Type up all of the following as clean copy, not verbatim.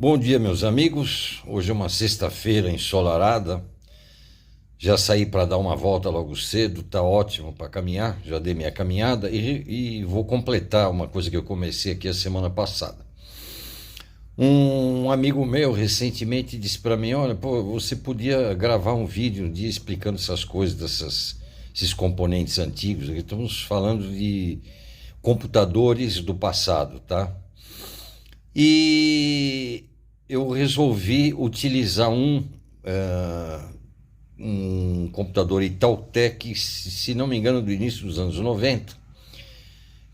Bom dia, meus amigos. Hoje é uma sexta-feira ensolarada. Já saí para dar uma volta logo cedo, tá ótimo para caminhar. Já dei minha caminhada e vou completar uma coisa que eu comecei aqui a semana passada. Um amigo meu recentemente disse para mim: olha, pô, você podia gravar um vídeo um dia explicando essas coisas, esses componentes antigos. Estamos falando de computadores do passado, tá? E eu resolvi utilizar um computador Itautec, se não me engano, do início dos anos 90,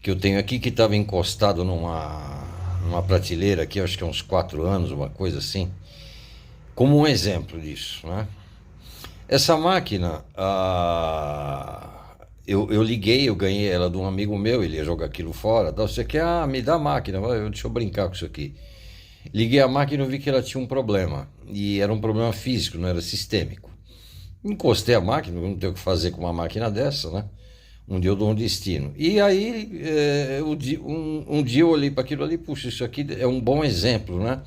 que eu tenho aqui, que estava encostado numa prateleira aqui, acho que há uns 4 anos, uma coisa assim, como um exemplo disso, né? Essa máquina, eu liguei, eu ganhei ela de um amigo meu, ele ia jogar aquilo fora, tal. Você quer? Me dá a máquina, deixa eu brincar com isso aqui. Liguei a máquina e vi que ela tinha um problema, e era um problema físico, não era sistêmico. Encostei a máquina, não tenho o que fazer com uma máquina dessa, né? Um dia eu dou um destino. E aí, um dia eu olhei para aquilo ali, puxa, isso aqui é um bom exemplo, né?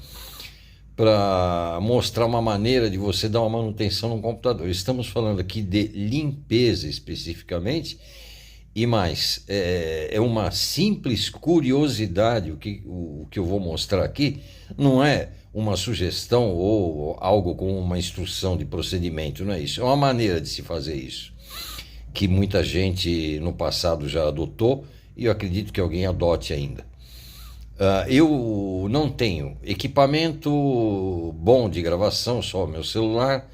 Para mostrar uma maneira de você dar uma manutenção no computador. Estamos falando aqui de limpeza especificamente, e mais, é uma simples curiosidade o que eu vou mostrar aqui, não é uma sugestão ou algo com uma instrução de procedimento, não é isso, é uma maneira de se fazer isso, que muita gente no passado já adotou, e eu acredito que alguém adote ainda. Eu não tenho equipamento bom de gravação, só meu celular,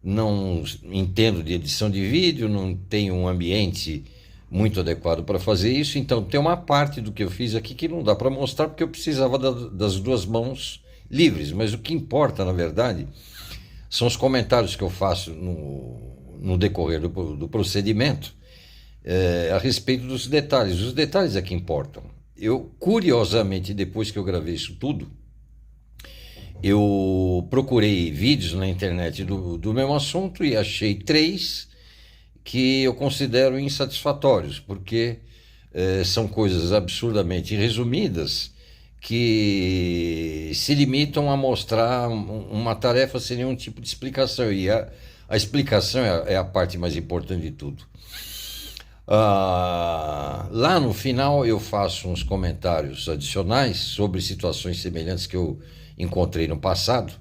não entendo de edição de vídeo, não tenho um ambiente muito adequado para fazer isso, então tem uma parte do que eu fiz aqui que não dá para mostrar porque eu precisava das duas mãos livres, mas o que importa, na verdade, são os comentários que eu faço no decorrer do procedimento, a respeito dos detalhes. Os detalhes é que importam. Eu, curiosamente, depois que eu gravei isso tudo, eu procurei vídeos na internet do mesmo assunto e achei 3 que eu considero insatisfatórios, porque são coisas absurdamente resumidas que se limitam a mostrar uma tarefa sem nenhum tipo de explicação, e a explicação é a parte mais importante de tudo. Lá no final eu faço uns comentários adicionais sobre situações semelhantes que eu encontrei no passado,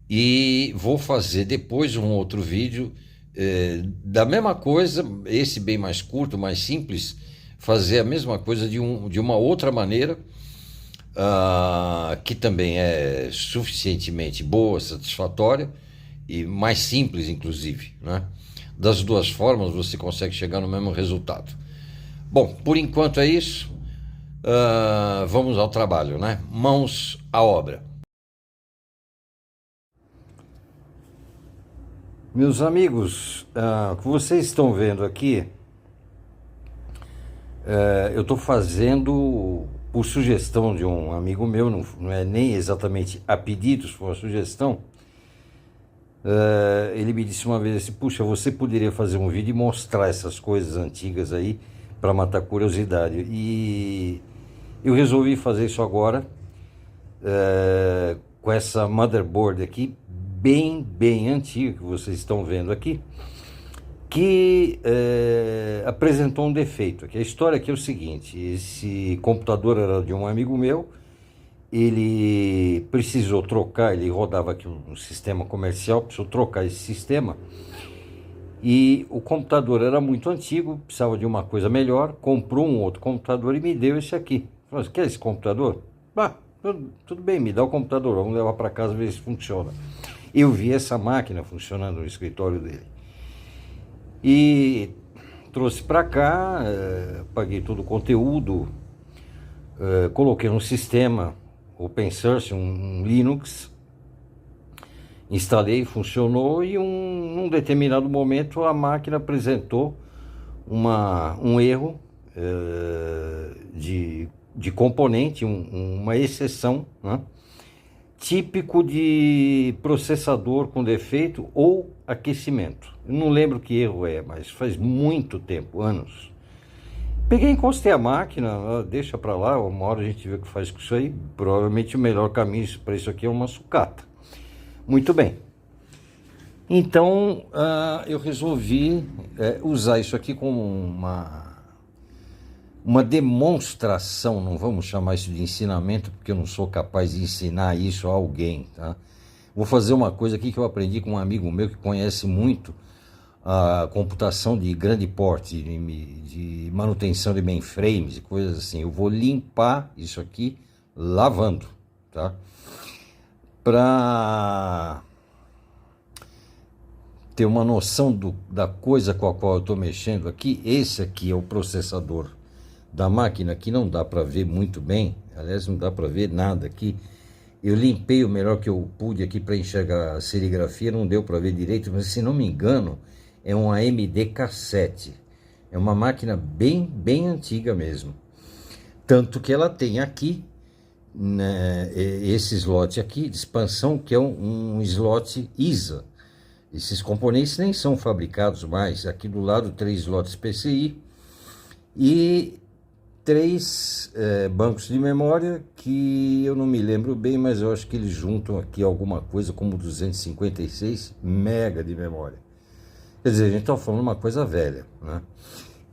e vou fazer depois um outro vídeo da mesma coisa, esse bem mais curto, mais simples, fazer a mesma coisa de uma outra maneira, que também é suficientemente boa, satisfatória e mais simples, inclusive, né? Das duas formas você consegue chegar no mesmo resultado. Bom, por enquanto é isso. Vamos ao trabalho, né? Mãos à obra. Meus amigos, o que vocês estão vendo aqui, eu estou fazendo por sugestão de um amigo meu, não é nem exatamente a pedidos, foi uma sugestão. Ele me disse uma vez assim: puxa, você poderia fazer um vídeo e mostrar essas coisas antigas aí para matar curiosidade. E eu resolvi fazer isso agora, com essa motherboard aqui, bem antiga, que vocês estão vendo aqui, que apresentou um defeito. A história aqui é o seguinte: esse computador era de um amigo meu, ele precisou trocar, ele rodava aqui um sistema comercial, precisou trocar esse sistema, e o computador era muito antigo, precisava de uma coisa melhor, comprou um outro computador e me deu esse aqui. Falou: quer esse computador? Tudo bem, me dá o computador, vamos levar para casa ver se funciona. Eu vi essa máquina funcionando no escritório dele e trouxe para cá, paguei todo o conteúdo, coloquei um sistema open source, um Linux, instalei, funcionou, e num determinado momento a máquina apresentou um erro de componente, uma exceção, né? Típico de processador com defeito ou aquecimento. Eu não lembro que erro é, mas faz muito tempo, anos. Peguei, encostei a máquina, deixa pra lá, uma hora a gente vê o que faz com isso aí. Provavelmente o melhor caminho para isso aqui é uma sucata. Muito bem. Então, eu resolvi usar isso aqui como uma demonstração, não vamos chamar isso de ensinamento, porque eu não sou capaz de ensinar isso a alguém, tá? Vou fazer uma coisa aqui que eu aprendi com um amigo meu que conhece muito a computação de grande porte, de manutenção de mainframes e coisas assim. Eu vou limpar isso aqui lavando, tá? Para ter uma noção da coisa com a qual eu estou mexendo aqui, esse aqui é o processador da máquina, que não dá para ver muito bem, aliás, não dá para ver nada aqui. Eu limpei o melhor que eu pude aqui para enxergar a serigrafia, não deu para ver direito, mas se não me engano, é um AMD K7. É uma máquina bem antiga mesmo. Tanto que ela tem aqui, né, esse slot aqui de expansão, que é um slot ISA. Esses componentes nem são fabricados mais. Aqui do lado, 3 slots PCI e 3 bancos de memória, que eu não me lembro bem, mas eu acho que eles juntam aqui alguma coisa como 256 MB de memória. Quer dizer, a gente está falando uma coisa velha, né?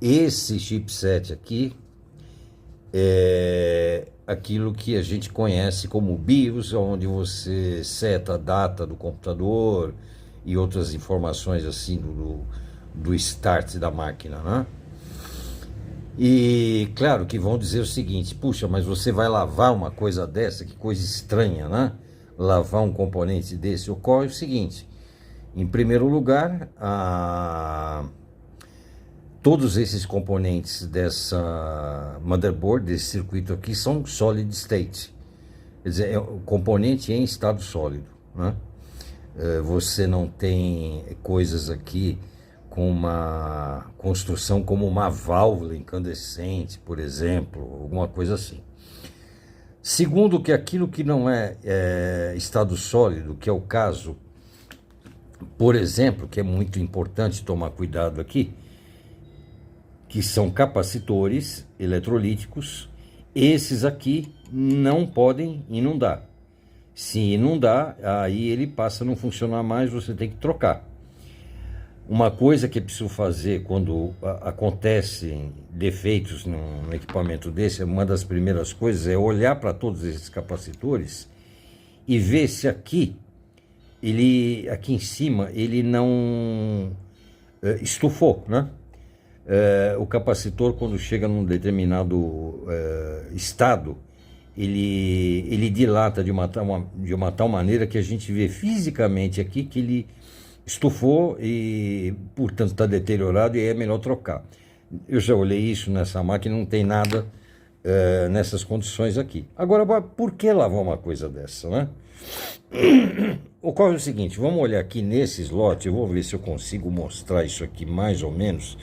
Esse chipset aqui é aquilo que a gente conhece como BIOS, onde você seta a data do computador e outras informações assim do start da máquina, né? E claro que vão dizer o seguinte: puxa, mas você vai lavar uma coisa dessa? Que coisa estranha, né? Lavar um componente desse. Ocorre o seguinte: em primeiro lugar, todos esses componentes dessa motherboard, desse circuito aqui, são solid state. Quer dizer, é um componente em estado sólido, né? Você não tem coisas aqui com uma construção como uma válvula incandescente, por exemplo, alguma coisa assim. Segundo, que aquilo que não é estado sólido, que é o caso, por exemplo, que é muito importante tomar cuidado aqui, que são capacitores eletrolíticos, esses aqui não podem inundar. Se inundar, aí ele passa a não funcionar mais, você tem que trocar. Uma coisa que é preciso fazer quando acontecem defeitos num equipamento desse, uma das primeiras coisas é olhar para todos esses capacitores e ver se aqui em cima, ele não estufou, né? O capacitor, quando chega num determinado estado, ele dilata de uma tal maneira que a gente vê fisicamente aqui que ele estufou e, portanto, está deteriorado e é melhor trocar. Eu já olhei isso nessa máquina, não tem nada nessas condições aqui. Agora, por que lavar uma coisa dessa, né? Ocorre o seguinte: vamos olhar aqui nesse slot, eu vou ver se eu consigo mostrar isso aqui mais ou menos,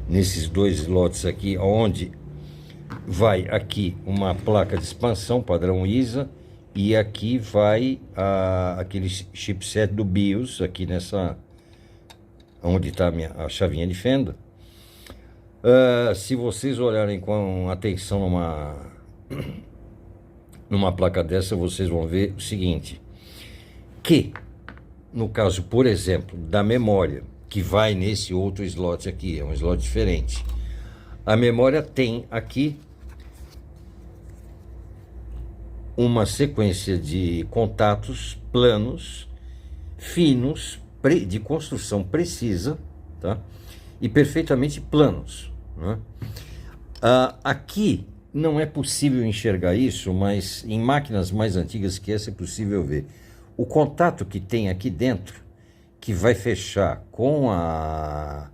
nesses 2 slots aqui, onde vai aqui uma placa de expansão padrão ISA, e aqui vai aquele chipset do BIOS, aqui nessa, onde está a chavinha de fenda. Se vocês olharem com atenção numa placa dessa, vocês vão ver o seguinte: que no caso, por exemplo, da memória, que vai nesse outro slot aqui, é um slot diferente, a memória tem aqui uma sequência de contatos planos, finos, de construção precisa, tá? E perfeitamente planos, né? Aqui não é possível enxergar isso, mas em máquinas mais antigas que essa é possível ver. O contato que tem aqui dentro, que vai fechar com a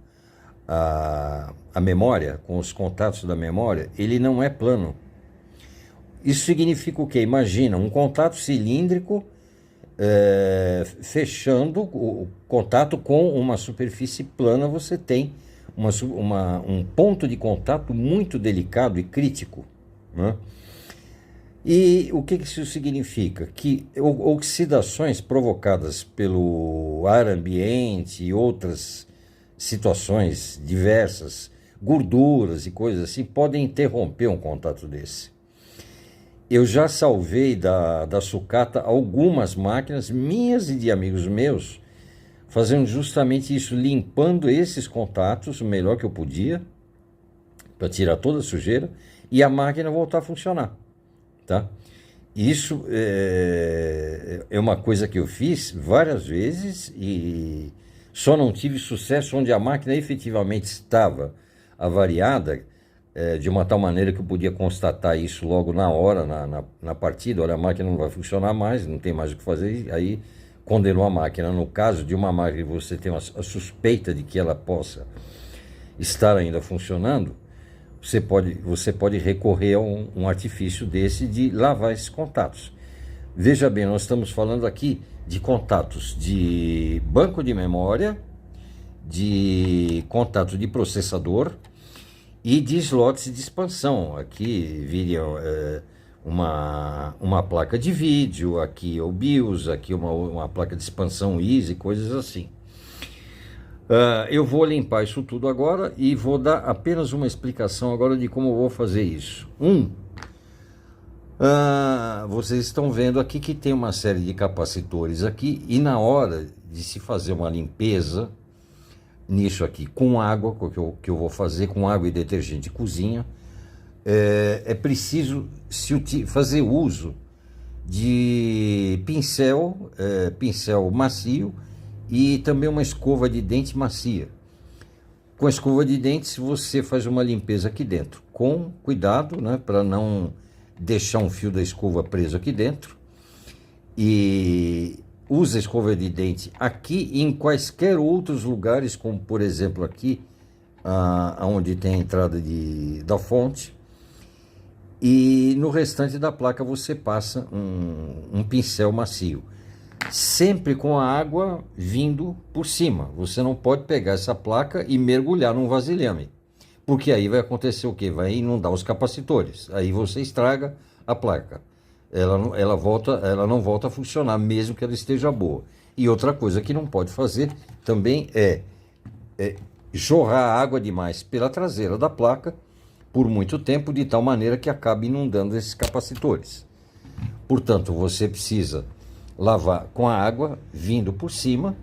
memória, com os contatos da memória, ele não é plano. Isso significa o quê? Imagina um contato cilíndrico fechando o contato com uma superfície plana. Você tem um ponto de contato muito delicado e crítico, né? E o que isso significa? Que oxidações provocadas pelo ar ambiente e outras situações diversas gorduras e coisas assim, podem interromper um contato desse. Eu já salvei da sucata algumas máquinas minhas e de amigos meus, fazendo justamente isso, limpando esses contatos o melhor que eu podia, para tirar toda a sujeira, e a máquina voltar a funcionar, tá? Isso é uma coisa que eu fiz várias vezes e só não tive sucesso onde a máquina efetivamente estava avariada, de uma tal maneira que eu podia constatar isso logo na hora, na partida. Olha, a máquina não vai funcionar mais, não tem mais o que fazer, aí condenou a máquina. No caso de uma máquina que você tem a suspeita de que ela possa estar ainda funcionando, você pode recorrer a um artifício desse de lavar esses contatos. Veja bem, nós estamos falando aqui de contatos de banco de memória, de contato de processador e de slots de expansão. Aqui viria uma placa de vídeo, aqui o BIOS, aqui uma placa de expansão Easy, coisas assim. Eu vou limpar isso tudo agora e vou dar apenas uma explicação agora de como eu vou fazer isso. Vocês estão vendo aqui que tem uma série de capacitores aqui, e na hora de se fazer uma limpeza nisso aqui com água, que eu vou fazer com água e detergente de cozinha, é preciso fazer uso de pincel macio e também uma escova de dente macia. Com a escova de dentes você faz uma limpeza aqui dentro, com cuidado, né, para não deixar um fio da escova preso aqui dentro, e usa a escova de dente aqui e em quaisquer outros lugares, como por exemplo aqui, onde tem a entrada da fonte, e no restante da placa você passa um pincel macio, sempre com a água vindo por cima. Você não pode pegar essa placa e mergulhar num vasilhame, porque aí vai acontecer o quê? Vai inundar os capacitores, aí você estraga a placa. Ela não volta a funcionar, mesmo que ela esteja boa. E outra coisa que não pode fazer também é jorrar água demais pela traseira da placa por muito tempo, de tal maneira que acabe inundando esses capacitores. Portanto, você precisa lavar com a água vindo por cima.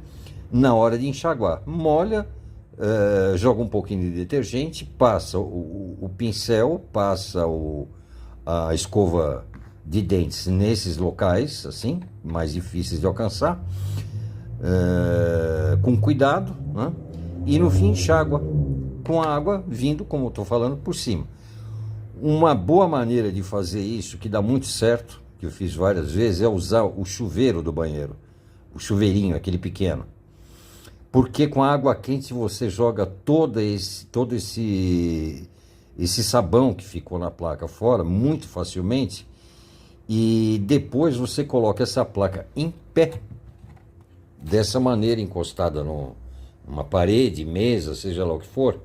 Na hora de enxaguar, molha, joga um pouquinho de detergente, passa o pincel, passa a escova de dentes nesses locais assim mais difíceis de alcançar, com cuidado, né? E no fim enxágua com a água vindo, como eu estou falando, por cima. Uma boa maneira de fazer isso, que dá muito certo, que eu fiz várias vezes, é usar o chuveiro do banheiro, o chuveirinho, aquele pequeno, porque com a água quente você joga todo esse sabão que ficou na placa fora muito facilmente, e depois você coloca essa placa em pé, dessa maneira, encostada numa parede, mesa, seja lá o que for,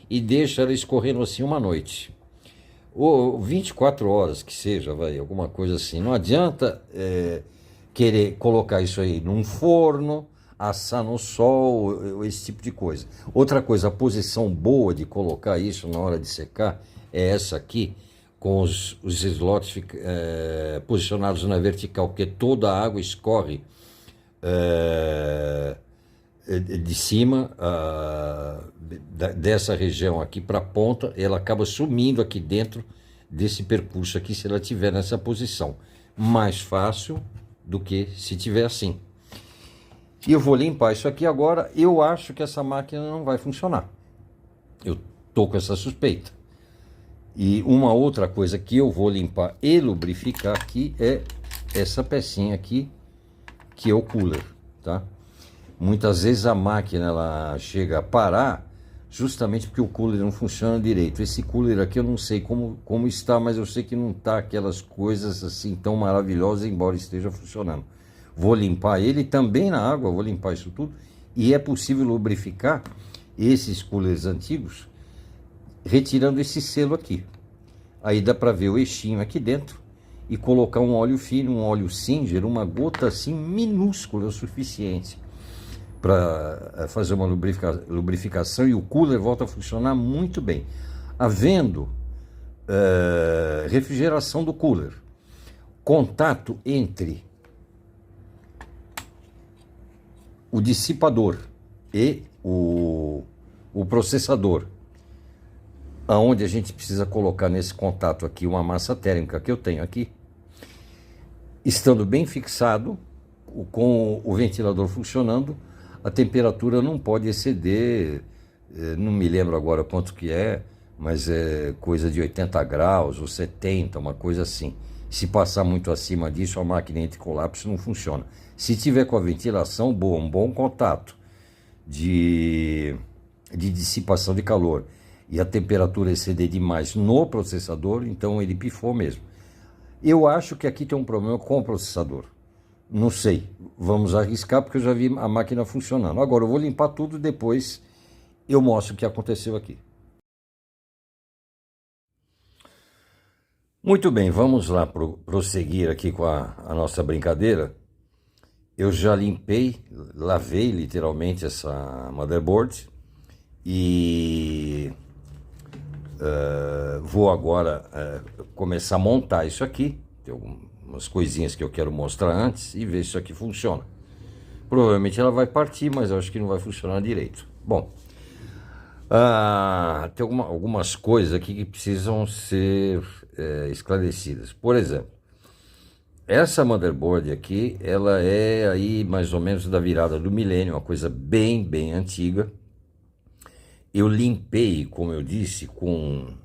e deixa ela escorrendo assim uma noite, ou 24 horas que seja, alguma coisa assim. Não adianta querer colocar isso aí num forno, assar no sol, esse tipo de coisa. Outra coisa, a posição boa de colocar isso na hora de secar é essa aqui, com os slots posicionados na vertical, porque toda a água escorre de cima dessa região aqui para a ponta, ela acaba sumindo aqui dentro desse percurso aqui, se ela estiver nessa posição. Mais fácil do que se tiver assim. E eu vou limpar isso aqui agora. Eu acho que essa máquina não vai funcionar. Eu tô com essa suspeita. E uma outra coisa que eu vou limpar e lubrificar aqui é essa pecinha aqui, que é o cooler, tá? Muitas vezes a máquina ela chega a parar justamente porque o cooler não funciona direito. Esse cooler aqui eu não sei como está, mas eu sei que não está aquelas coisas assim tão maravilhosas, embora esteja funcionando. Vou limpar ele também na água, vou limpar isso tudo. E é possível lubrificar esses coolers antigos retirando esse selo aqui. Aí dá para ver o eixinho aqui dentro e colocar um óleo fino, um óleo Singer, uma gota assim minúscula o suficiente para fazer uma lubrificação e o cooler volta a funcionar muito bem. Havendo refrigeração do cooler, contato entre o dissipador e o processador, aonde a gente precisa colocar nesse contato aqui uma massa térmica que eu tenho aqui, estando bem fixado, com o ventilador funcionando, a temperatura não pode exceder, não me lembro agora quanto que é, mas é coisa de 80 graus ou 70, uma coisa assim. Se passar muito acima disso, a máquina entra em colapso e não funciona. Se tiver com a ventilação boa, um bom contato de dissipação de calor e a temperatura exceder demais no processador, então ele pifou mesmo. Eu acho que aqui tem um problema com o processador. Não sei, vamos arriscar porque eu já vi a máquina funcionando. Agora eu vou limpar tudo, depois eu mostro o que aconteceu aqui. Muito bem, vamos lá prosseguir aqui com a nossa brincadeira. Eu já limpei, lavei literalmente essa motherboard e vou agora começar a montar isso aqui. Tem algumas coisinhas que eu quero mostrar antes e ver se isso aqui funciona. Provavelmente ela vai partir, mas eu acho que não vai funcionar direito. Bom, tem algumas coisas aqui que precisam ser esclarecidas. Por exemplo, essa motherboard aqui, ela é aí mais ou menos da virada do milênio, uma coisa bem, bem antiga. Eu limpei, como eu disse, com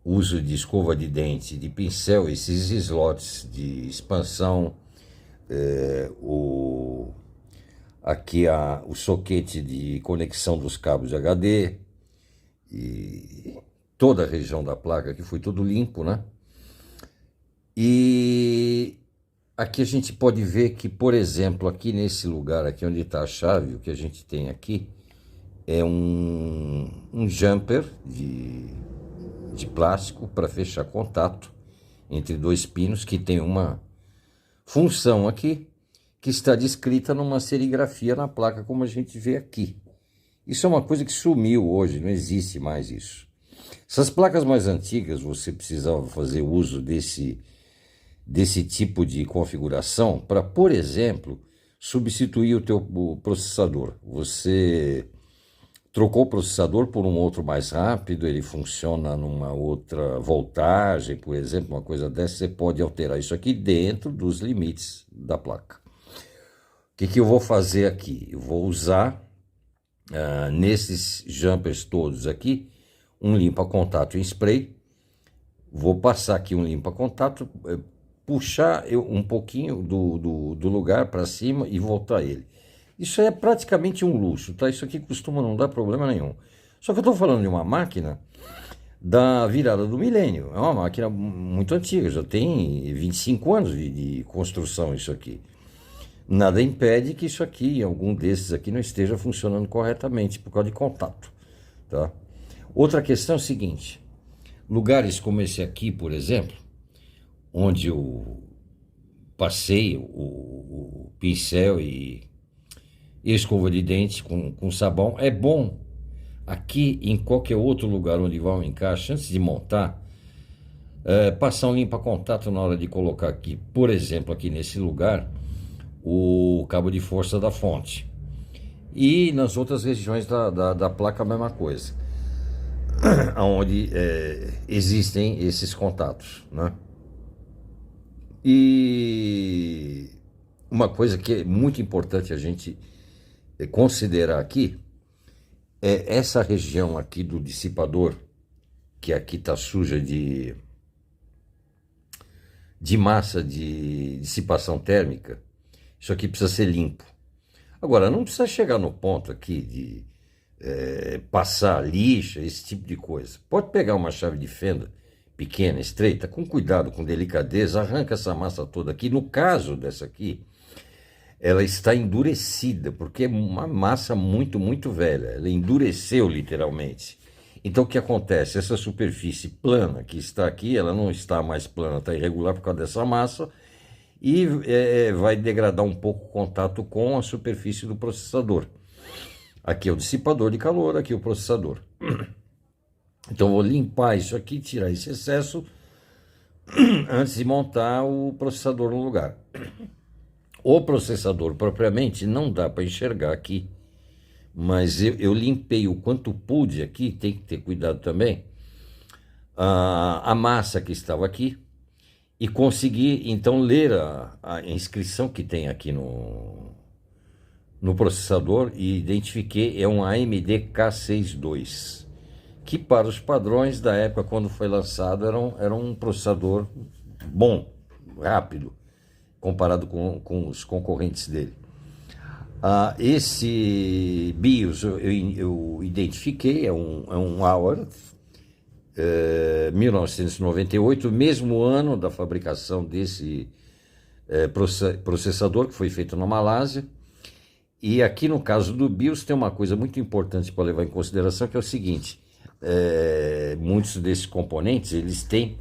uso de escova de dente, de pincel, esses slots de expansão, aqui o soquete de conexão dos cabos de HD e toda a região da placa que foi tudo limpo, né? E aqui a gente pode ver que, por exemplo, aqui nesse lugar aqui onde está a chave, o que a gente tem aqui é um jumper de plástico para fechar contato entre dois pinos, que tem uma função aqui que está descrita numa serigrafia na placa, como a gente vê aqui. Isso é uma coisa que sumiu hoje, não existe mais isso. Essas placas mais antigas, você precisava fazer uso desse tipo de configuração para, por exemplo, substituir o teu processador. Você trocou o processador por um outro mais rápido, ele funciona numa outra voltagem, por exemplo, uma coisa dessa, você pode alterar isso aqui dentro dos limites da placa. O que eu vou fazer aqui? Eu vou usar, nesses jumpers todos aqui, um limpa-contato em spray. Vou passar aqui um limpa-contato, puxar um pouquinho do lugar para cima e voltar ele. Isso é praticamente um luxo, tá? Isso aqui costuma não dar problema nenhum. Só que eu estou falando de uma máquina da virada do milênio. É uma máquina muito antiga, já tem 25 anos de construção isso aqui. Nada impede que isso aqui, algum desses aqui, não esteja funcionando corretamente por causa de contato, tá? Outra questão é o seguinte: lugares como esse aqui, por exemplo, onde eu passei o pincel e escova de dente com sabão, é bom aqui, em qualquer outro lugar onde vai um encaixe, antes de montar, passar um limpa-contato na hora de colocar aqui, por exemplo, aqui nesse lugar, o cabo de força da fonte. E nas outras regiões da placa a mesma coisa, onde existem esses contatos, né? E uma coisa que é muito importante a gente considerar aqui é essa região aqui do dissipador, que aqui está suja de massa de dissipação térmica. Isso aqui precisa ser limpo. Agora, não precisa chegar no ponto aqui de passar lixa, esse tipo de coisa. Pode pegar uma chave de fenda pequena, estreita, com cuidado, com delicadeza, arranca essa massa toda aqui. No caso dessa aqui, ela está endurecida, porque é uma massa muito, muito velha. Ela endureceu literalmente. Então o que acontece? Essa superfície plana que está aqui, ela não está mais plana, está irregular por causa dessa massa, e vai degradar um pouco o contato com a superfície do processador. Aqui é o dissipador de calor, aqui é o processador. Então eu vou limpar isso aqui, tirar esse excesso antes de montar o processador no lugar. O processador propriamente não dá para enxergar aqui, mas eu limpei o quanto pude aqui, tem que ter cuidado também, a massa que estava aqui, e consegui então ler a inscrição que tem aqui no processador e identifiquei, é um AMD K62, que para os padrões da época quando foi lançado era um processador bom, rápido, comparado com os concorrentes dele. Esse BIOS eu identifiquei, é um Hour, 1998, mesmo ano da fabricação desse processador, que foi feito na Malásia. E aqui no caso do BIOS tem uma coisa muito importante para levar em consideração, que é o seguinte: muitos desses componentes eles têm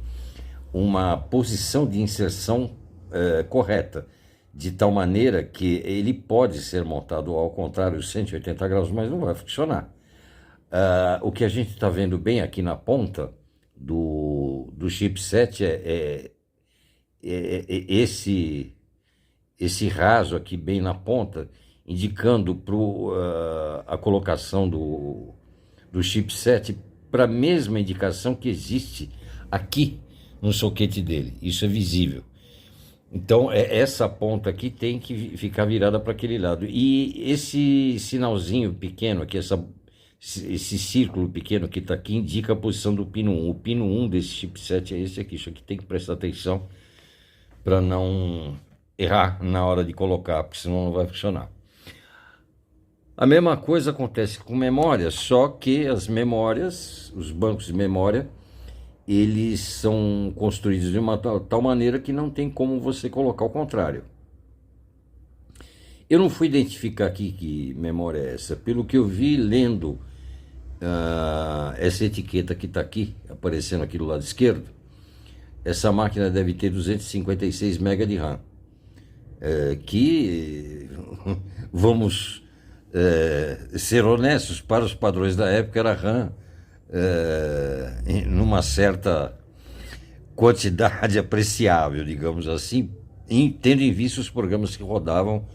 uma posição de inserção correta, de tal maneira que ele pode ser montado ao contrário, 180 graus, mas não vai funcionar. O que a gente está vendo bem aqui na ponta do chipset é esse raso aqui bem na ponta, indicando a colocação do chipset para a mesma indicação que existe aqui no soquete dele. Isso é visível. Então, essa ponta aqui tem que ficar virada para aquele lado. E esse sinalzinho pequeno aqui, esse círculo pequeno que está aqui, indica a posição do pino 1. O pino 1 desse chipset é esse aqui. Isso aqui tem que prestar atenção para não errar na hora de colocar, porque senão não vai funcionar. A mesma coisa acontece com memória, só que as memórias, os bancos de memória, eles são construídos de uma tal maneira que não tem como você colocar o contrário. Eu não fui identificar aqui que memória é essa. Pelo que eu vi lendo essa etiqueta que está aqui, aparecendo aqui do lado esquerdo, essa máquina deve ter 256 MB de RAM. Que, vamos ser honestos, para os padrões da época era RAM numa certa quantidade apreciável, digamos assim, tendo em vista os programas que rodavam,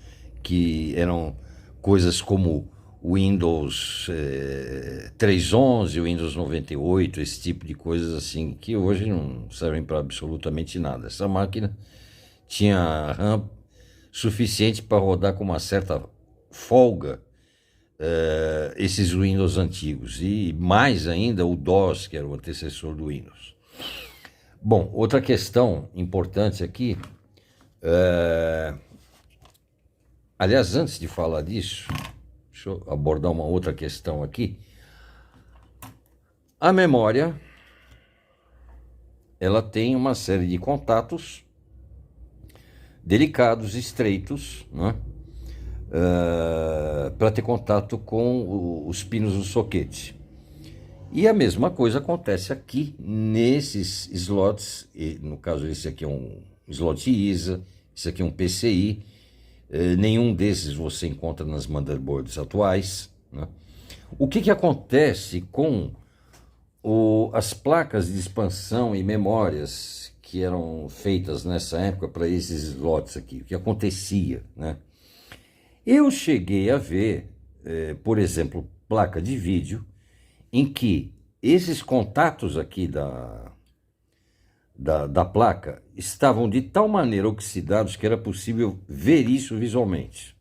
que eram coisas como o Windows 3.11, o Windows 98, esse tipo de coisas assim, que hoje não servem para absolutamente nada. Essa máquina tinha RAM suficiente para rodar com uma certa folga esses Windows antigos, e mais ainda o DOS, que era o antecessor do Windows. Bom, outra questão importante aqui, aliás, antes de falar disso, deixa eu abordar uma outra questão aqui. A memória, ela tem uma série de contatos delicados, estreitos, né? Para ter contato com os pinos do soquete. E a mesma coisa acontece aqui nesses slots, no caso esse aqui é um slot ISA, esse aqui é um PCI, nenhum desses você encontra nas motherboards atuais, né? O que acontece com as placas de expansão e memórias que eram feitas nessa época para esses slots aqui? O que acontecia, né? Eu cheguei a ver, por exemplo, placa de vídeo, em que esses contatos aqui da placa estavam de tal maneira oxidados que era possível ver isso visualmente.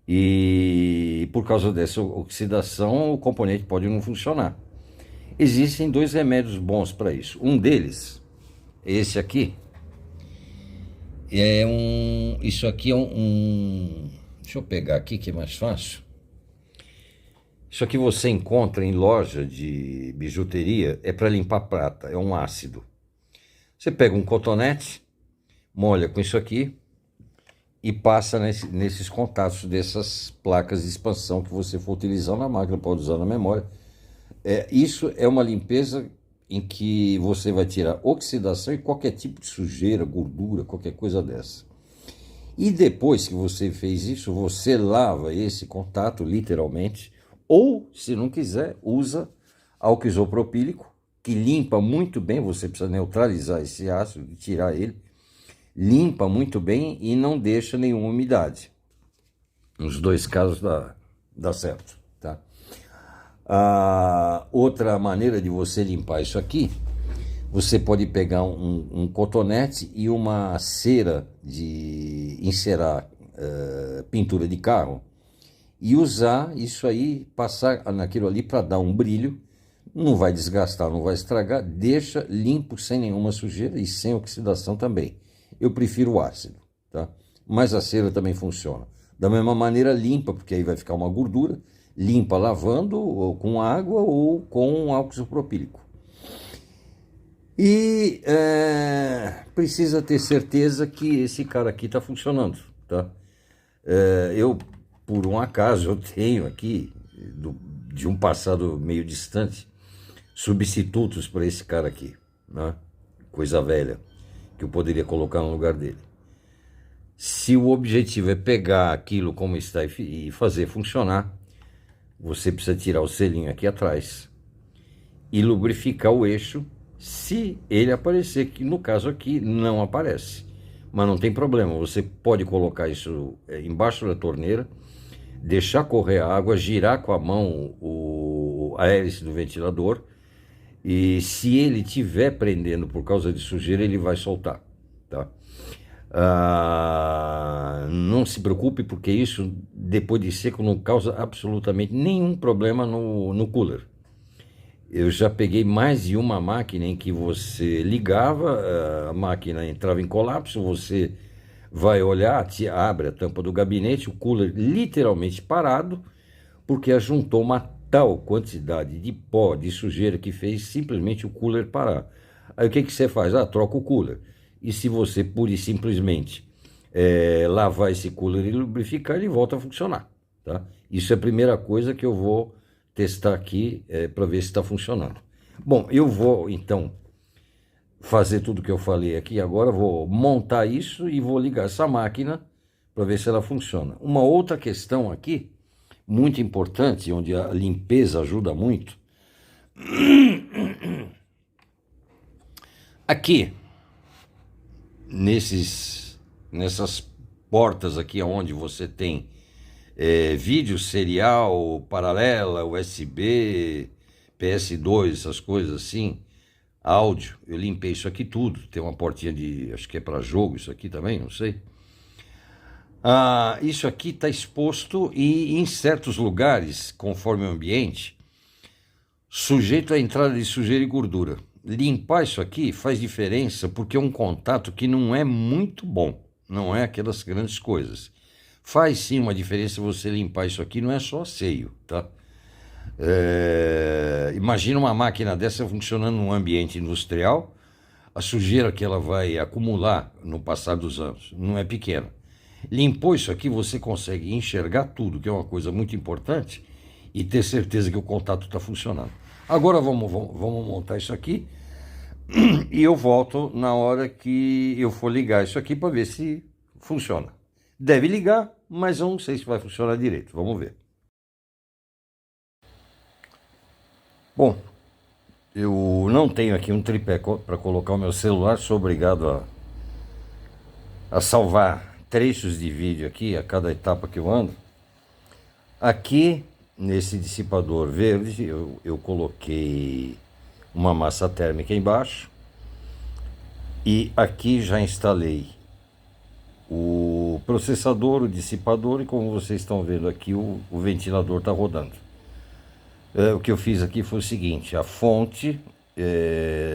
E por causa dessa oxidação, o componente pode não funcionar. Existem dois remédios bons para isso. Um deles, esse aqui, isso aqui é deixa eu pegar aqui que é mais fácil. Isso aqui você encontra em loja de bijuteria, é para limpar prata, é um ácido. Você pega um cotonete, molha com isso aqui e passa nesses contatos dessas placas de expansão que você for utilizar na máquina, pode usar na memória. Isso é uma limpeza em que você vai tirar oxidação e qualquer tipo de sujeira, gordura, qualquer coisa dessa. E depois que você fez isso, você lava esse contato, literalmente, ou, se não quiser, usa álcool isopropílico, que limpa muito bem, você precisa neutralizar esse ácido, tirar ele, limpa muito bem e não deixa nenhuma umidade. Nos dois casos dá certo, tá? A outra maneira de você limpar isso aqui, você pode pegar um cotonete e uma cera de encerar pintura de carro e usar isso aí, passar naquilo ali para dar um brilho. Não vai desgastar, não vai estragar, deixa limpo sem nenhuma sujeira e sem oxidação também. Eu prefiro o ácido, tá? Mas a cera também funciona. Da mesma maneira, limpa, porque aí vai ficar uma gordura, limpa lavando ou com água ou com álcool isopropílico. E precisa ter certeza que esse cara aqui está funcionando, tá? Eu, por um acaso, eu tenho aqui, de um passado meio distante, substitutos para esse cara aqui, né? Coisa velha, que eu poderia colocar no lugar dele. Se o objetivo é pegar aquilo como está e fazer funcionar, você precisa tirar o selinho aqui atrás e lubrificar o eixo, se ele aparecer, que no caso aqui não aparece. Mas não tem problema, você pode colocar isso embaixo da torneira, deixar correr a água, girar com a mão a hélice do ventilador, e se ele estiver prendendo por causa de sujeira, ele vai soltar, tá? Não se preocupe, porque isso, depois de seco, não causa absolutamente nenhum problema no cooler. Eu já peguei mais de uma máquina em que você ligava, a máquina entrava em colapso, você vai olhar, abre a tampa do gabinete, o cooler literalmente parado, porque ajuntou uma tal quantidade de pó, de sujeira, que fez simplesmente o cooler parar. Aí o que você faz? Troca o cooler. E se você pura e simplesmente lavar esse cooler e lubrificar, ele volta a funcionar, tá? Isso é a primeira coisa que eu vou testar aqui para ver se está funcionando. Bom, eu vou então fazer tudo que eu falei aqui agora, vou montar isso e vou ligar essa máquina para ver se ela funciona. Uma outra questão aqui, muito importante, onde a limpeza ajuda muito, aqui, nessas portas aqui onde você tem vídeo serial, paralela, USB, PS2, essas coisas assim, áudio, eu limpei isso aqui tudo. Tem uma portinha acho que é para jogo isso aqui também, não sei. Isso aqui está exposto e em certos lugares, conforme o ambiente, sujeito à entrada de sujeira e gordura. Limpar isso aqui faz diferença, porque é um contato que não é muito bom, não é aquelas grandes coisas. Faz sim uma diferença você limpar isso aqui, não é só asseio, tá? Imagina uma máquina dessa funcionando num ambiente industrial, a sujeira que ela vai acumular no passar dos anos não é pequena. Limpou isso aqui, você consegue enxergar tudo, que é uma coisa muito importante, e ter certeza que o contato está funcionando. Agora vamos montar isso aqui e eu volto na hora que eu for ligar isso aqui para ver se funciona. Deve ligar, mas eu não sei se vai funcionar direito. Vamos ver. Bom, eu não tenho aqui um tripé para colocar o meu celular, sou obrigado a salvar trechos de vídeo aqui a cada etapa que eu ando. Aqui, nesse dissipador verde, eu coloquei uma massa térmica embaixo e aqui já instalei o processador, o dissipador, e como vocês estão vendo aqui, o ventilador está rodando. O que eu fiz aqui foi o seguinte: a fonte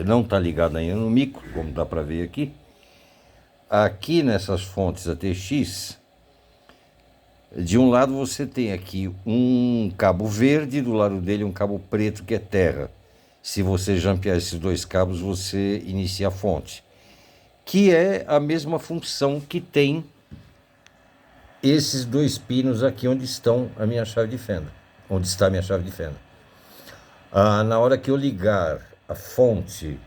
não está ligada ainda no micro, como dá para ver aqui. Aqui nessas fontes ATX, de um lado você tem aqui um cabo verde, do lado dele um cabo preto, que é terra. Se você jampear esses dois cabos, você inicia a fonte, que é a mesma função que tem esses dois pinos aqui onde estão onde está a minha chave de fenda. Na hora que eu ligar a fonte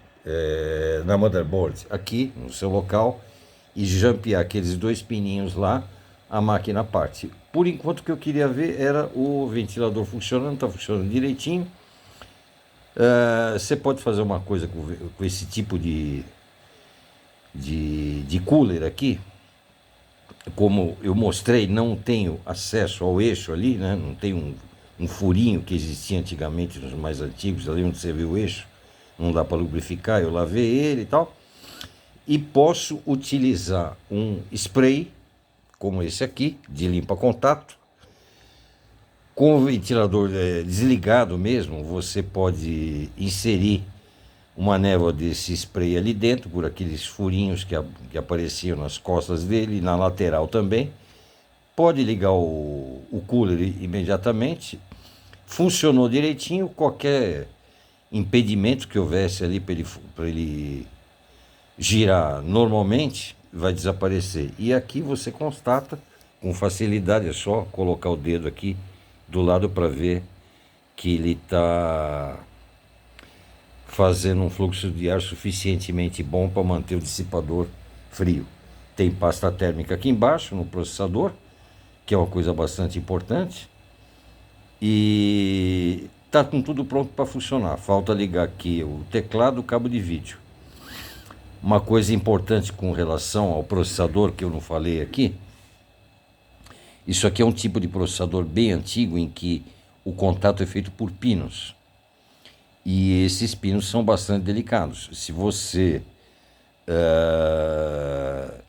na motherboard aqui no seu local e jampear aqueles dois pininhos lá, a máquina parte. Por enquanto, o que eu queria ver era o ventilador funcionando, está funcionando direitinho. Você pode fazer uma coisa com esse tipo de cooler aqui. Como eu mostrei, não tenho acesso ao eixo ali, né? Não tem um furinho que existia antigamente nos mais antigos, ali onde você vê o eixo. Não dá para lubrificar, eu lavei ele e tal. E posso utilizar um spray, como esse aqui, de limpa-contato. Com o ventilador desligado mesmo, você pode inserir uma névoa desse spray ali dentro, por aqueles furinhos que apareciam nas costas dele e na lateral também. Pode ligar o cooler imediatamente. Funcionou direitinho, qualquer impedimento que houvesse ali para ele girar normalmente vai desaparecer. E aqui você constata com facilidade, é só colocar o dedo aqui do lado para ver que ele está fazendo um fluxo de ar suficientemente bom para manter o dissipador frio. Tem pasta térmica aqui embaixo no processador, que é uma coisa bastante importante. E está com tudo pronto para funcionar. Falta ligar aqui o teclado, o cabo de vídeo. Uma coisa importante com relação ao processador que eu não falei aqui, isso aqui é um tipo de processador bem antigo em que o contato é feito por pinos. E esses pinos são bastante delicados. Se você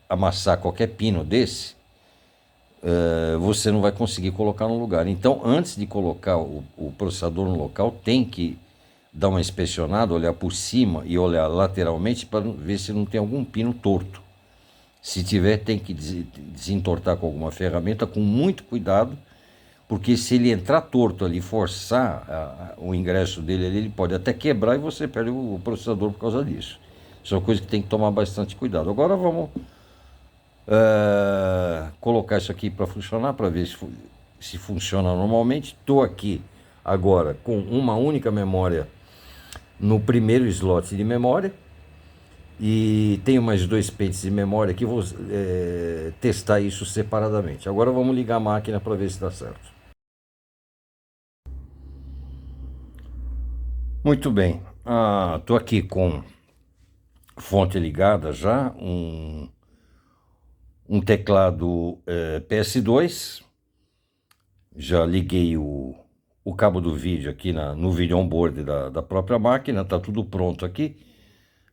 amassar qualquer pino desse, você não vai conseguir colocar no lugar. Então, antes de colocar o processador no local, tem que dar uma inspecionada, olhar por cima e olhar lateralmente para ver se não tem algum pino torto. Se tiver, tem que desentortar com alguma ferramenta, com muito cuidado, porque se ele entrar torto ali, forçar o ingresso dele ali, ele pode até quebrar e você perde o processador por causa disso. Isso é uma coisa que tem que tomar bastante cuidado. Agora vamos colocar isso aqui para funcionar, para ver se funciona normalmente. Estou aqui agora com uma única memória no primeiro slot de memória. E tenho mais dois pentes de memória que vou testar isso separadamente. Agora vamos ligar a máquina para ver se dá certo. Muito bem. Estou aqui com fonte ligada já, um teclado PS2. Já liguei o cabo do vídeo aqui no vídeo onboard da própria máquina. Está tudo pronto aqui.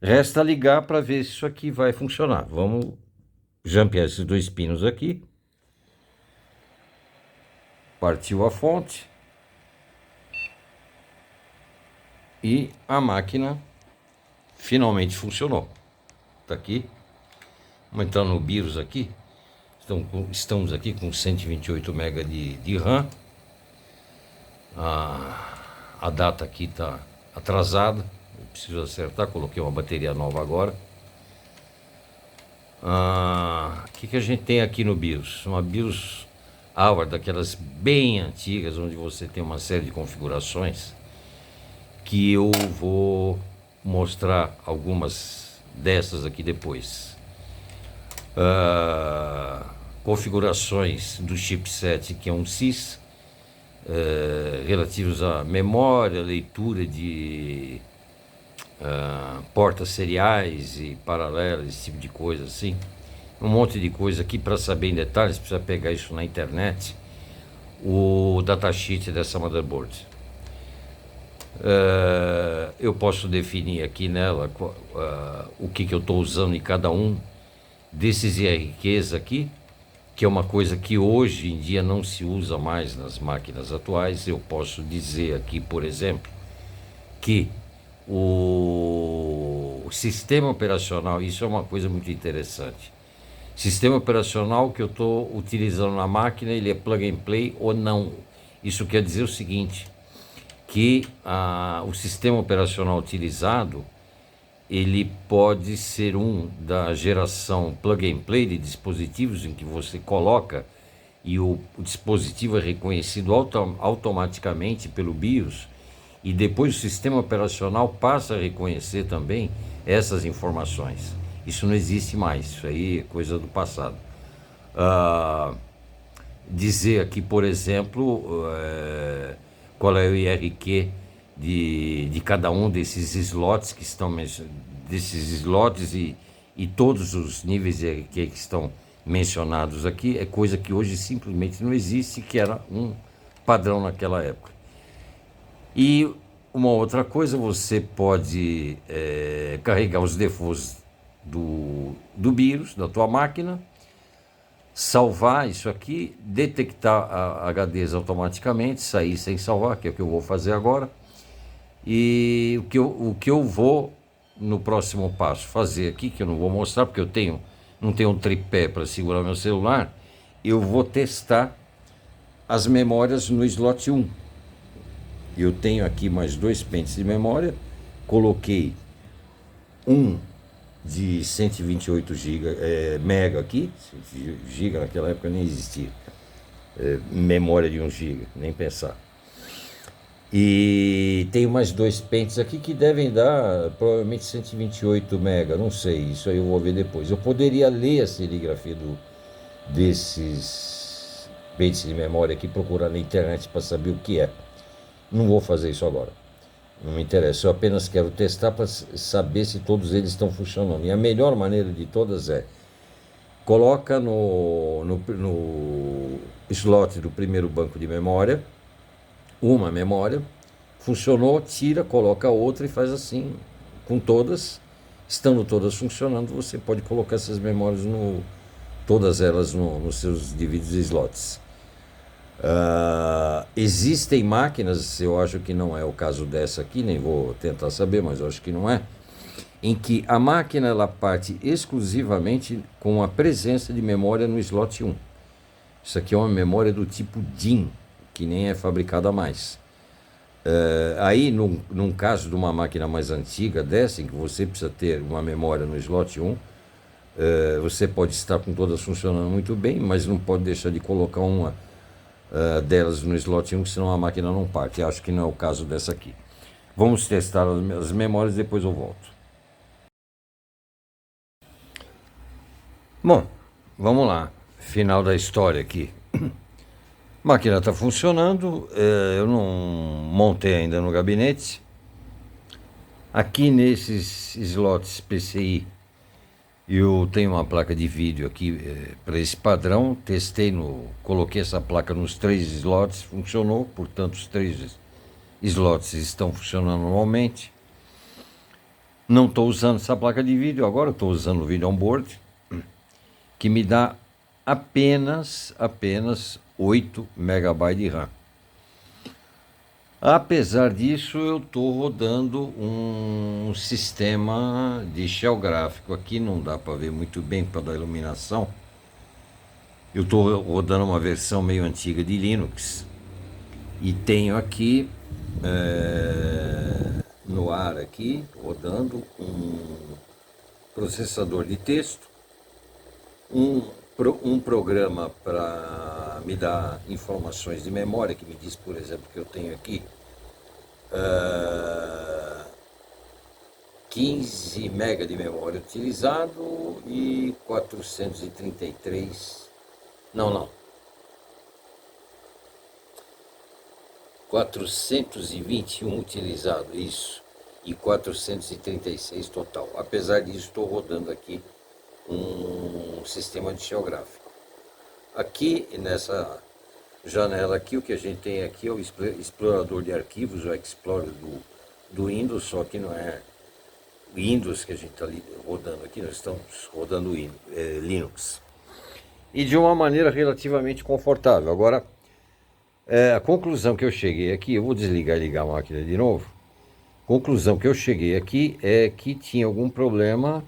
Resta ligar para ver se isso aqui vai funcionar. Vamos jampear esses dois pinos aqui. Partiu a fonte. E a máquina finalmente funcionou. Está aqui. Vamos entrar no BIOS aqui. Estamos aqui com 128 MB de RAM. A data aqui está atrasada. Eu preciso acertar, coloquei uma bateria nova agora. O que a gente tem aqui no BIOS? Uma BIOS Hour, daquelas bem antigas, onde você tem uma série de configurações, que eu vou mostrar algumas dessas aqui depois. Configurações do chipset, que é um CIS, relativos à memória, leitura de portas seriais e paralelas, esse tipo de coisa assim. Um monte de coisa aqui para saber em detalhes, precisa pegar isso na internet, o datasheet dessa motherboard. Eu posso definir aqui nela o que eu estou usando em cada um desses IRQs aqui, que é uma coisa que hoje em dia não se usa mais nas máquinas atuais. Eu posso dizer aqui, por exemplo, que o sistema operacional, isso é uma coisa muito interessante. Sistema operacional que eu estou utilizando na máquina, ele é plug and play ou não. Isso quer dizer o seguinte, que o sistema operacional utilizado, ele pode ser da geração plug and play de dispositivos em que você coloca e o dispositivo é reconhecido automaticamente pelo BIOS E depois o sistema operacional passa a reconhecer também essas informações. Isso não existe mais, isso aí é coisa do passado. Ah, dizer aqui, por exemplo, qual é o IRQ de cada um desses slots que estão desses slots e todos os níveis de IRQ que estão mencionados aqui, é coisa que hoje simplesmente não existe, que era um padrão naquela época. E uma outra coisa, você pode carregar os defaults do BIOS da tua máquina, salvar isso aqui, detectar HDs automaticamente, sair sem salvar, que é o que eu vou fazer agora. E o que eu vou no próximo passo fazer aqui, que eu não vou mostrar porque eu não tenho um tripé para segurar meu celular, eu vou testar as memórias no slot 1. Eu tenho aqui mais 2 pentes de memória, coloquei um de 128 GB, mega aqui, giga naquela época nem existia, memória de 1 GB, nem pensar. E tenho mais 2 pentes aqui que devem dar provavelmente 128 mega, não sei, isso aí eu vou ver depois. Eu poderia ler a serigrafia desses pentes de memória aqui, procurar na internet para saber o que é. Não vou fazer isso agora, não me interessa, eu apenas quero testar para saber se todos eles estão funcionando. E a melhor maneira de todas é: coloca no slot do primeiro banco de memória uma memória, funcionou, tira, coloca outra e faz assim com todas. Estando todas funcionando, você pode colocar essas memórias, todas elas nos seus devidos slots. Existem máquinas, eu acho que não é o caso dessa aqui, nem vou tentar saber, mas eu acho que não é, em que a máquina ela parte exclusivamente com a presença de memória no slot 1. Isso aqui é uma memória do tipo DIMM, que nem é fabricada mais. Aí, num caso de uma máquina mais antiga dessa, em que você precisa ter uma memória no slot 1, você pode estar com todas funcionando muito bem, mas não pode deixar de colocar uma delas no slot 1, senão a máquina não parte. Eu acho que não é o caso dessa aqui. Vamos testar as memórias, depois eu volto. Bom, vamos lá. Final da história aqui. A máquina está funcionando, eu não montei ainda no gabinete. Aqui nesses slots PCI, eu tenho uma placa de vídeo aqui para esse padrão. Coloquei essa placa nos 3 slots, funcionou, portanto os 3 slots estão funcionando normalmente. Não estou usando essa placa de vídeo, agora estou usando o Video Onboard, que me dá apenas 8 MB de RAM. Apesar disso, eu estou rodando um sistema de shell gráfico. Aqui não dá para ver muito bem por causa da iluminação. Eu estou rodando uma versão meio antiga de Linux. E tenho aqui, no ar aqui, rodando um processador de texto, um programa para me dar informações de memória, que me diz, por exemplo, que eu tenho aqui 15 MB de memória utilizado e 433, não, 421 utilizado, isso, e 436 total. Apesar disso, estou rodando aqui um sistema de shell gráfico. Aqui nessa janela aqui, o que a gente tem aqui é o explorador de arquivos, o Explorer do Windows, só que não é Windows que a gente está rodando aqui, nós estamos rodando Linux. E de uma maneira relativamente confortável. Agora, a conclusão que eu cheguei aqui, eu vou desligar e ligar a máquina de novo. A conclusão que eu cheguei aqui é que tinha algum problema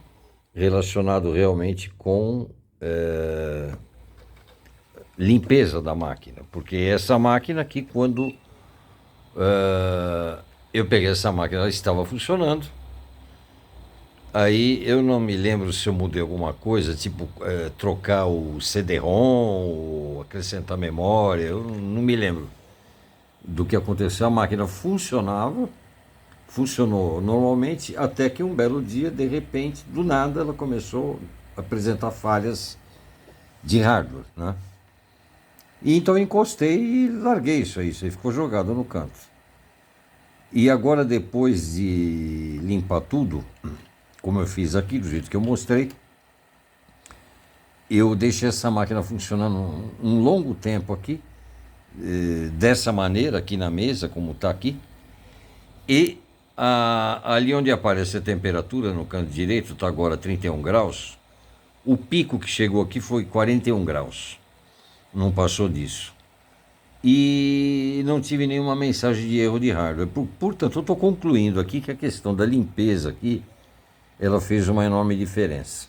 relacionado realmente com limpeza da máquina, porque essa máquina aqui, quando eu peguei essa máquina, ela estava funcionando. Aí eu não me lembro se eu mudei alguma coisa, tipo trocar o CD-ROM ou acrescentar memória, eu não me lembro. do que aconteceu. A máquina funcionou normalmente, até que um belo dia, de repente, do nada, ela começou a apresentar falhas de hardware, né? E então eu encostei e larguei isso aí ficou jogado no canto. E agora, depois de limpar tudo, como eu fiz aqui, do jeito que eu mostrei, eu deixei essa máquina funcionando um longo tempo aqui, dessa maneira, aqui na mesa, como está aqui. E ali onde aparece a temperatura, no canto direito, está agora 31 graus. O pico que chegou aqui foi 41 graus. Não passou disso. E não tive nenhuma mensagem de erro de hardware. Portanto, eu estou concluindo aqui que a questão da limpeza aqui, ela fez uma enorme diferença.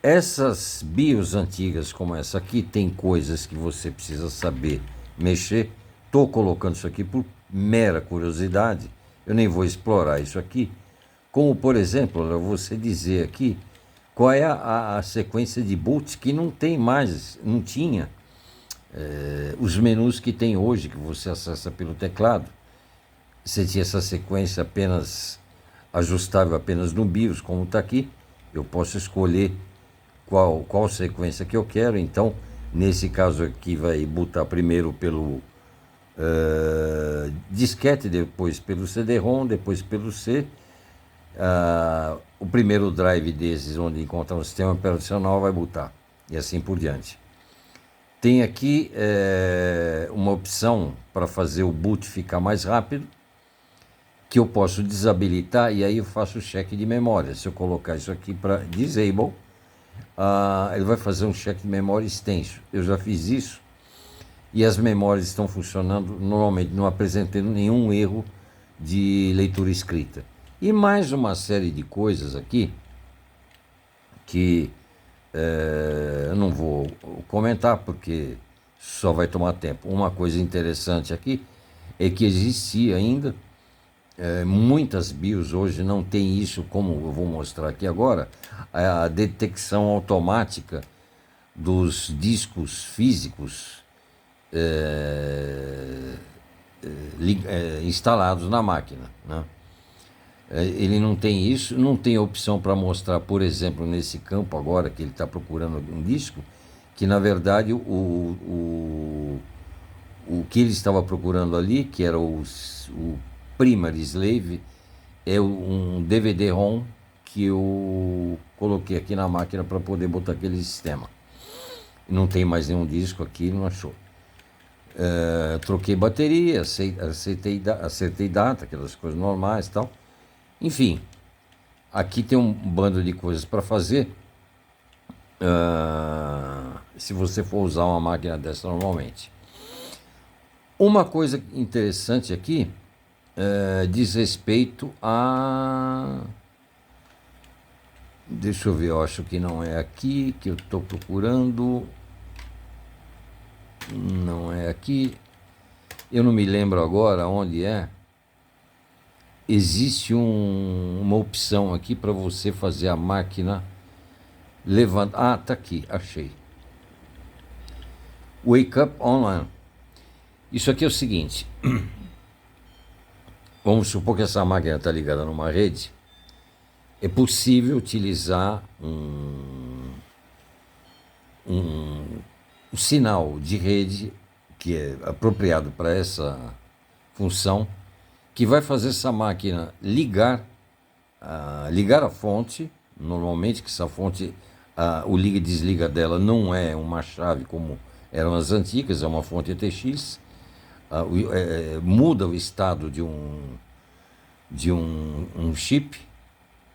Essas BIOS antigas como essa aqui, tem coisas que você precisa saber mexer. Estou colocando isso aqui por mera curiosidade. Eu nem vou explorar isso aqui. Como, por exemplo, você dizer aqui qual é a sequência de boot que não tem mais, não tinha. Os menus que tem hoje, que você acessa pelo teclado. Você tinha essa sequência apenas ajustável apenas no BIOS, como está aqui. Eu posso escolher qual sequência que eu quero. Então, nesse caso aqui, vai botar primeiro pelo disquete, depois pelo CD-ROM, depois pelo C. O primeiro drive desses, onde encontrar o sistema operacional, vai botar, e assim por diante. Tem aqui uma opção para fazer o boot ficar mais rápido, que eu posso desabilitar, e aí eu faço o cheque de memória. Se eu colocar isso aqui para disable, ele vai fazer um cheque de memória extenso. Eu já fiz isso, e as memórias estão funcionando normalmente, não apresentando nenhum erro de leitura escrita. E mais uma série de coisas aqui, que eu não vou comentar porque só vai tomar tempo. Uma coisa interessante aqui é que existia ainda, muitas BIOS hoje não tem isso, como eu vou mostrar aqui agora, a detecção automática dos discos físicos instalados na máquina, né? Ele não tem isso, não tem opção para mostrar, por exemplo, nesse campo agora que ele está procurando um disco, que na verdade o que ele estava procurando ali, que era o Primary Slave, é um DVD-ROM que eu coloquei aqui na máquina para poder botar aquele sistema. Não tem mais nenhum disco aqui, não achou. Troquei bateria, acertei data, aquelas coisas normais e tal. Enfim, aqui tem um bando de coisas para fazer, se você for usar uma máquina dessa normalmente. Uma coisa interessante aqui diz respeito a... Deixa eu ver, eu acho que não é aqui que eu estou procurando. Não é aqui. Eu não me lembro agora onde é. Existe uma opção aqui para você fazer a máquina levantar. Tá aqui, achei. Wake Up Online. Isso aqui é o seguinte. Vamos supor que essa máquina está ligada numa rede. É possível utilizar um sinal de rede que é apropriado para essa função, que vai fazer essa máquina ligar a fonte. Normalmente, que essa fonte, o liga e desliga dela não é uma chave como eram as antigas, é uma fonte ETX. Muda o estado de um chip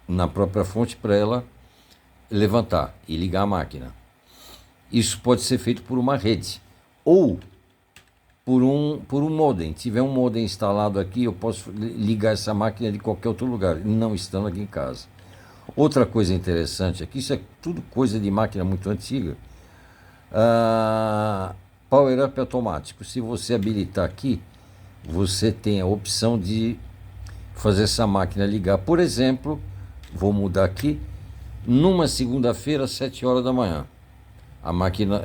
na própria fonte para ela levantar e ligar a máquina. Isso pode ser feito por uma rede ou por um modem. Se tiver um modem instalado aqui, eu posso ligar essa máquina de qualquer outro lugar, não estando aqui em casa. Outra coisa interessante aqui, isso é tudo coisa de máquina muito antiga. Power up automático. Se você habilitar aqui, você tem a opção de fazer essa máquina ligar. Por exemplo, vou mudar aqui, numa segunda-feira, às 7 horas da manhã. A máquina,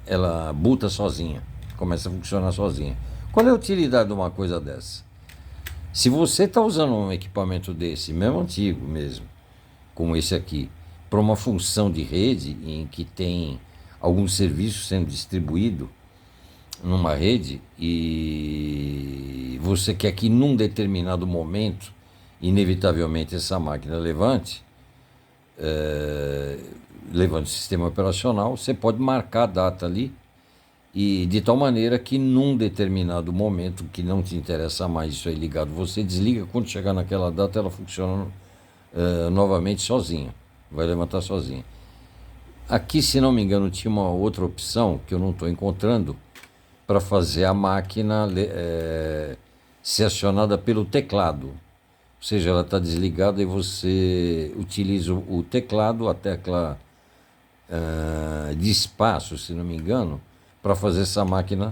ela buta sozinha, começa a funcionar sozinha. Qual é a utilidade de uma coisa dessa? Se você está usando um equipamento desse, mesmo antigo mesmo, como esse aqui, para uma função de rede em que tem algum serviço sendo distribuído numa rede e você quer que num determinado momento, inevitavelmente, essa máquina levante o sistema operacional, você pode marcar a data ali e de tal maneira que num determinado momento que não te interessa mais isso aí ligado, você desliga, quando chegar naquela data ela funciona novamente sozinha, vai levantar sozinha. Aqui, se não me engano, tinha uma outra opção que eu não estou encontrando para fazer a máquina ser acionada pelo teclado. Ou seja, ela está desligada e você utiliza o teclado, a tecla de espaço, se não me engano, para fazer essa máquina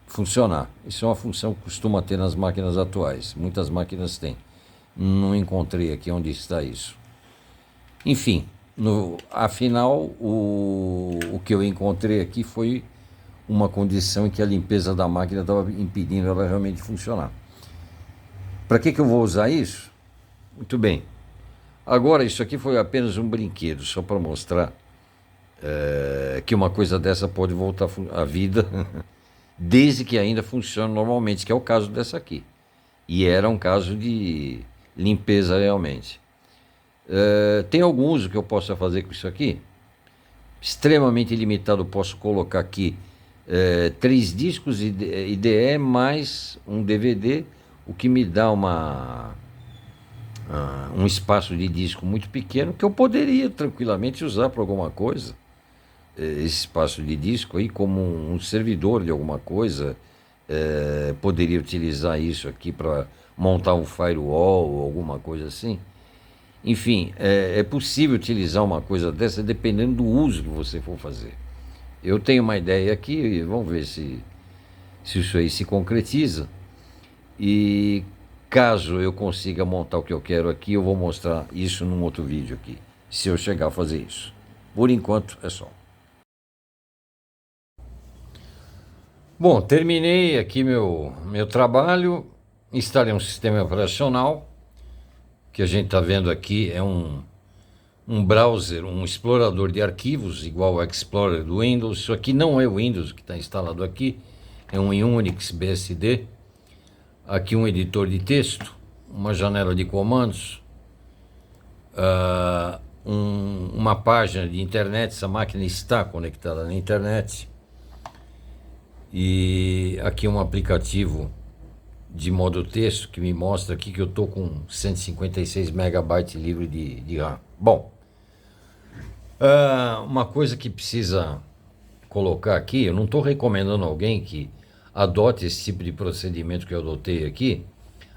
funcionar. Isso é uma função que costuma ter nas máquinas atuais. Muitas máquinas têm. Não encontrei aqui onde está isso. Enfim, afinal, o que eu encontrei aqui foi uma condição em que a limpeza da máquina estava impedindo ela realmente funcionar. Para que eu vou usar isso? Muito bem. Agora, isso aqui foi apenas um brinquedo, só para mostrar que uma coisa dessa pode voltar à vida, desde que ainda funcione normalmente, que é o caso dessa aqui. E era um caso de limpeza realmente. Tem algum uso que eu possa fazer com isso aqui? Extremamente limitado, posso colocar aqui 3 discos IDE mais um DVD, o que me dá um espaço de disco muito pequeno que eu poderia tranquilamente usar para alguma coisa. Esse espaço de disco aí como um servidor de alguma coisa, poderia utilizar isso aqui para montar um firewall ou alguma coisa assim. Enfim, é possível utilizar uma coisa dessa dependendo do uso que você for fazer. Eu tenho uma ideia aqui e vamos ver se isso aí se concretiza. E caso eu consiga montar o que eu quero aqui, eu vou mostrar isso num outro vídeo aqui, se eu chegar a fazer isso. Por enquanto é só. Bom, terminei aqui meu trabalho, instalei um sistema operacional, que a gente está vendo aqui é um browser, um explorador de arquivos, igual ao Explorer do Windows. Isso aqui não é o Windows que está instalado aqui, é um Unix BSD. Aqui um editor de texto, uma janela de comandos, uma página de internet, essa máquina está conectada na internet. E aqui um aplicativo de modo texto que me mostra aqui que eu estou com 156 megabytes livre de RAM. Bom, uma coisa que precisa colocar aqui, eu não estou recomendando alguém que adote esse tipo de procedimento que eu adotei aqui,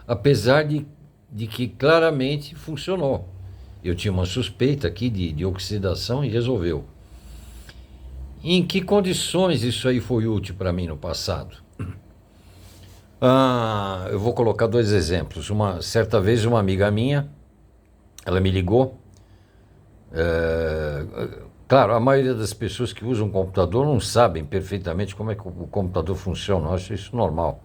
apesar de que claramente funcionou. Eu tinha uma suspeita aqui de oxidação e resolveu. Em que condições isso aí foi útil para mim no passado? Eu vou colocar 2 exemplos. Certa vez uma amiga minha, ela me ligou. Claro, a maioria das pessoas que usam computador não sabem perfeitamente como é que o computador funciona. Eu acho isso normal.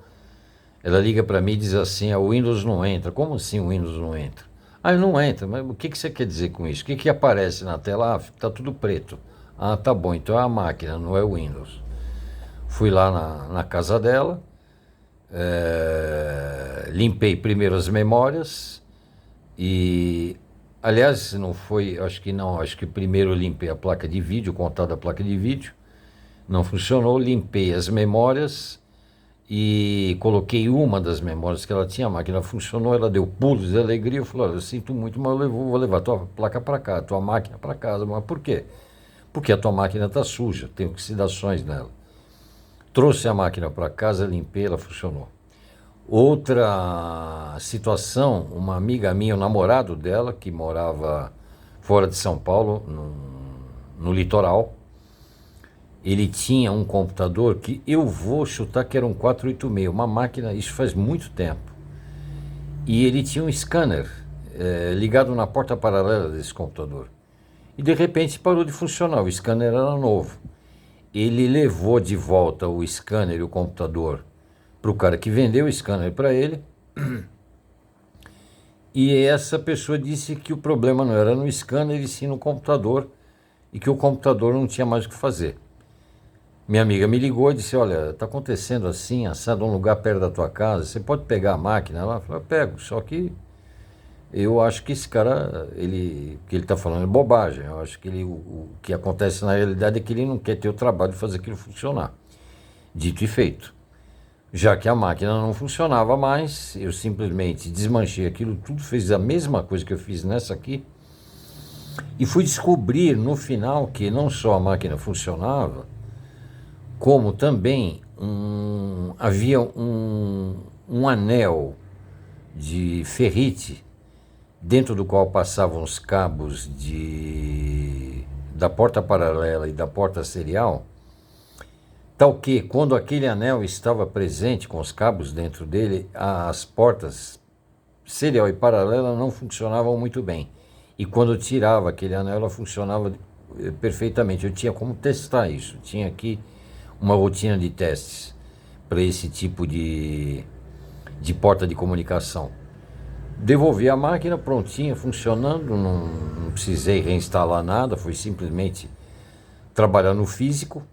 Ela liga para mim e diz assim: o Windows não entra. Como assim o Windows não entra? Não entra, mas o que você quer dizer com isso? O que aparece na tela? Tá tudo preto. Tá bom, então é a máquina, não é o Windows. Fui lá na casa dela, limpei primeiro as memórias e, aliás, não foi, acho que primeiro eu limpei a placa de vídeo, o contato da placa de vídeo, não funcionou, limpei as memórias e coloquei uma das memórias que ela tinha, a máquina funcionou, ela deu pulos de alegria, eu falei: olha, eu sinto muito, mas vou levar a tua placa para cá, a tua máquina para casa. Mas por quê? Porque a tua máquina está suja, tem oxidações nela. Trouxe a máquina para casa, limpei, ela funcionou. Outra situação, uma amiga minha, o namorado dela, que morava fora de São Paulo, no litoral, ele tinha um computador que eu vou chutar que era um 486, uma máquina, isso faz muito tempo. E ele tinha um scanner ligado na porta paralela desse computador. E de repente parou de funcionar, o scanner era novo. Ele levou de volta o scanner e o computador para o cara que vendeu o scanner para ele. E essa pessoa disse que o problema não era no scanner, e sim no computador, e que o computador não tinha mais o que fazer. Minha amiga me ligou e disse: olha, está acontecendo assim, assado, um lugar perto da tua casa, você pode pegar a máquina lá? Eu falei: eu pego, só que eu acho que esse cara, o que ele está falando é bobagem. Eu acho que o que acontece na realidade é que ele não quer ter o trabalho de fazer aquilo funcionar. Dito e feito. Já que a máquina não funcionava mais, eu simplesmente desmanchei aquilo tudo, fiz a mesma coisa que eu fiz nessa aqui, e fui descobrir no final que não só a máquina funcionava, como também havia um anel de ferrite dentro do qual passavam os cabos da porta paralela e da porta serial, tal que, quando aquele anel estava presente com os cabos dentro dele, as portas serial e paralela não funcionavam muito bem. E quando eu tirava aquele anel, ela funcionava perfeitamente. Eu tinha como testar isso. Tinha aqui uma rotina de testes para esse tipo de porta de comunicação. Devolvi a máquina prontinha, funcionando, não precisei reinstalar nada, foi simplesmente trabalhar no físico.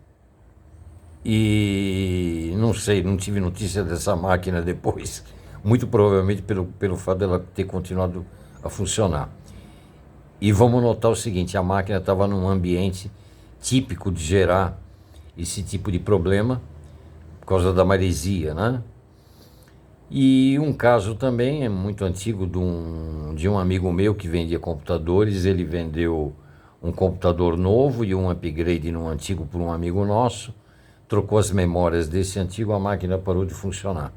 E não sei, não tive notícia dessa máquina depois, muito provavelmente pelo fato dela ter continuado a funcionar. E vamos notar o seguinte: a máquina estava num ambiente típico de gerar esse tipo de problema, por causa da maresia, né? E um caso também é muito antigo de um amigo meu que vendia computadores. Ele vendeu um computador novo e um upgrade num antigo por um amigo nosso, trocou as memórias desse antigo, a máquina parou de funcionar.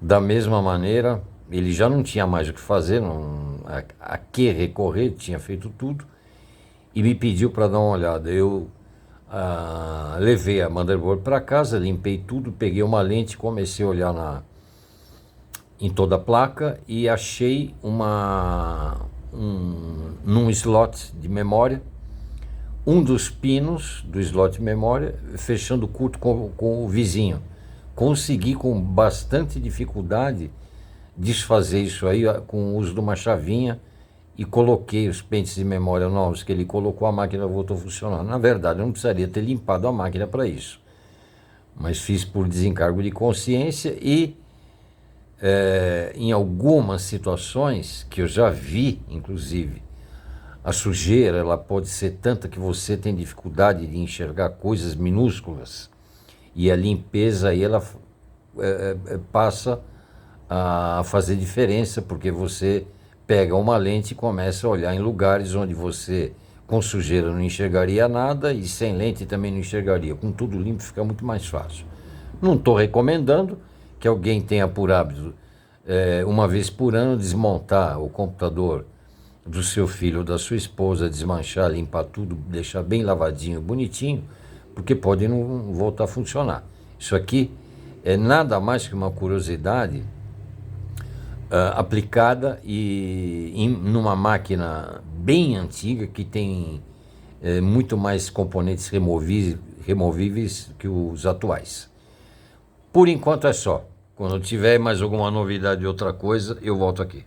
Da mesma maneira, ele já não tinha mais o que fazer, a que recorrer, tinha feito tudo, e me pediu para dar uma olhada. Eu levei a motherboard para casa, limpei tudo, peguei uma lente, comecei a olhar em toda a placa e achei num slot de memória, um dos pinos do slot de memória fechando curto com o vizinho. Consegui com bastante dificuldade desfazer isso aí com o uso de uma chavinha, e coloquei os pentes de memória novos que ele colocou, a máquina voltou a funcionar. Na verdade, eu não precisaria ter limpado a máquina para isso, mas fiz por desencargo de consciência. E em algumas situações que eu já vi, inclusive, a sujeira ela pode ser tanta que você tem dificuldade de enxergar coisas minúsculas, e a limpeza aí ela passa a fazer diferença, porque você pega uma lente e começa a olhar em lugares onde você com sujeira não enxergaria nada, e sem lente também não enxergaria. Com tudo limpo fica muito mais fácil. Não estou recomendando que alguém tenha por hábito, uma vez por ano, desmontar o computador do seu filho ou da sua esposa, desmanchar, limpar tudo, deixar bem lavadinho, bonitinho, porque pode não voltar a funcionar. Isso aqui é nada mais que uma curiosidade aplicada numa máquina bem antiga, que tem muito mais componentes removíveis que os atuais. Por enquanto é só. Quando tiver mais alguma novidade de outra coisa, eu volto aqui.